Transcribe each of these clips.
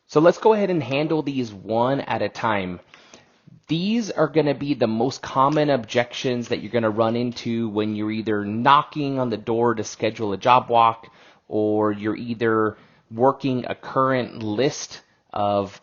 So let's go ahead and handle these one at a time. These are going to be the most common objections that you're going to run into when you're either knocking on the door to schedule a job walk, or you're either working a current list of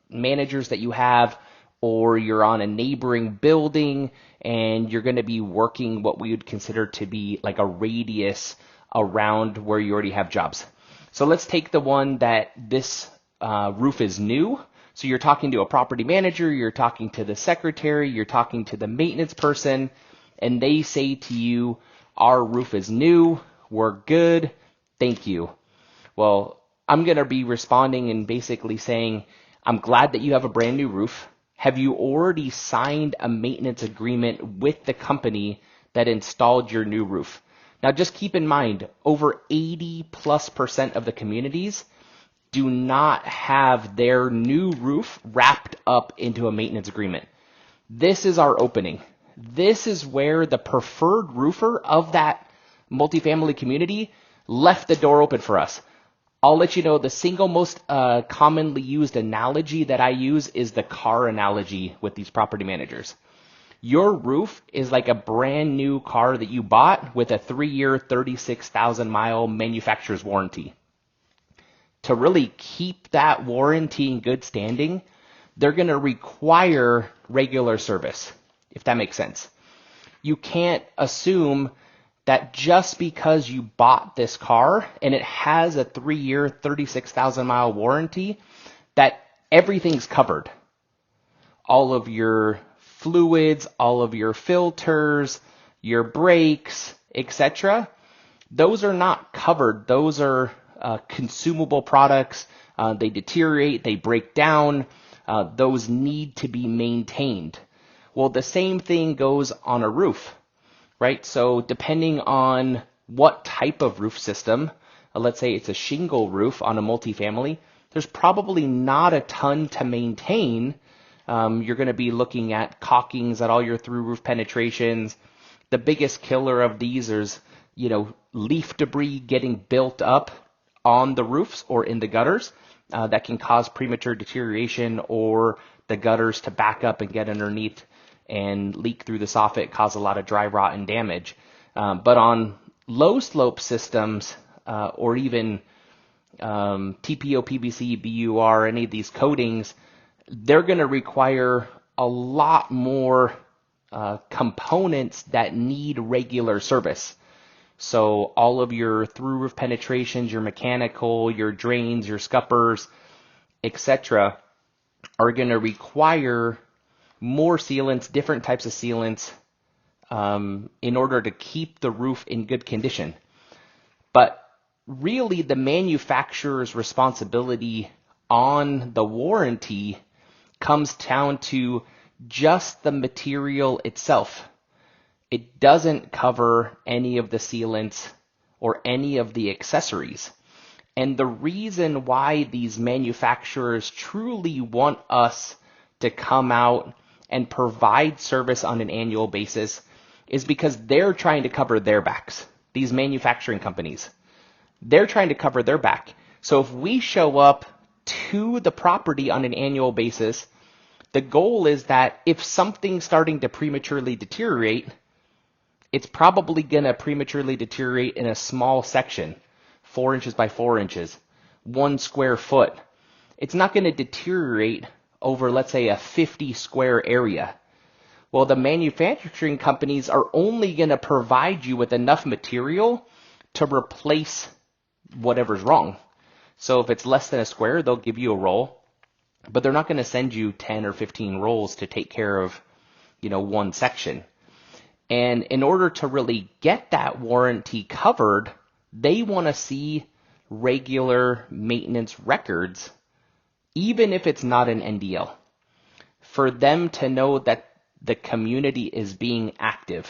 managers that you have, or you're on a neighboring building and you're going to be working what we would consider to be like a radius around where you already have jobs. So let's take the one that this roof is new. So you're talking to a property manager, you're talking to the secretary, you're talking to the maintenance person, and they say to you, our roof is new, we're good, thank you. Well, I'm going to be responding and basically saying, I'm glad that you have a brand new roof. Have you already signed a maintenance agreement with the company that installed your new roof? Now just keep in mind, over 80+% of the communities do not have their new roof wrapped up into a maintenance agreement. This is our opening. This is where the preferred roofer of that multifamily community left the door open for us. I'll let you know the single most commonly used analogy that I use is the car analogy with these property managers. Your roof is like a brand new car that you bought with a 3-year, 36,000-mile manufacturer's warranty. To really keep that warranty in good standing, they're going to require regular service, if that makes sense. You can't assume that just because you bought this car and it has a 3-year, 36,000-mile warranty, that everything's covered. All of your fluids, all of your filters, your brakes, etc., those are not covered. Those are consumable products. They deteriorate, they break down. Those need to be maintained. Well, the same thing goes on a roof. Right? So depending on what type of roof system, let's say it's a shingle roof on a multifamily, there's probably not a ton to maintain. You're going to be looking at caulkings at all your through roof penetrations. The biggest killer of these is, leaf debris getting built up on the roofs or in the gutters that can cause premature deterioration, or the gutters to back up and get underneath and leak through the soffit, cause a lot of dry rot and damage. But on low slope systems, or even TPO, PVC, BUR, any of these coatings, they're going to require a lot more components that need regular service. So all of your through roof penetrations, your mechanical, your drains, your scuppers, etc., are going to require more sealants, different types of sealants, in order to keep the roof in good condition. But really, the manufacturer's responsibility on the warranty comes down to just the material itself. It doesn't cover any of the sealants or any of the accessories. And the reason why these manufacturers truly want us to come out and provide service on an annual basis is because they're trying to cover their backs. These manufacturing companies, they're trying to cover their back. So if we show up to the property on an annual basis, the goal is that if something's starting to prematurely deteriorate, it's probably going to prematurely deteriorate in a small section, 4 inches by 4 inches, 1 square foot. It's not going to deteriorate over, let's say, a 50 square area. Well, the manufacturing companies are only going to provide you with enough material to replace whatever's wrong. So if it's less than a square, they'll give you a roll, but they're not going to send you 10 or 15 rolls to take care of, one section. And in order to really get that warranty covered, they want to see regular maintenance records, even if it's not an NDL, for them to know that the community is being active.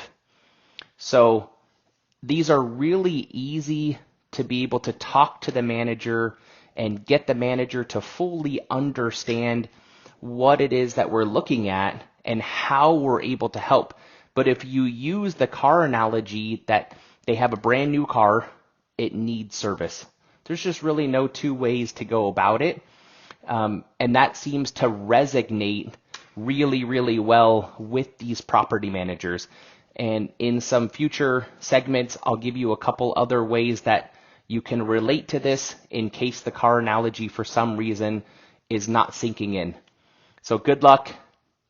So these are really easy to be able to talk to the manager and get the manager to fully understand what it is that we're looking at and how we're able to help. But if you use the car analogy that they have a brand new car, it needs service. There's just really no two ways to go about it. And that seems to resonate really, really well with these property managers. And in some future segments, I'll give you a couple other ways that you can relate to this in case the car analogy for some reason is not sinking in. So good luck.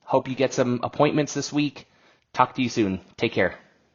Hope you get some appointments this week. Talk to you soon. Take care.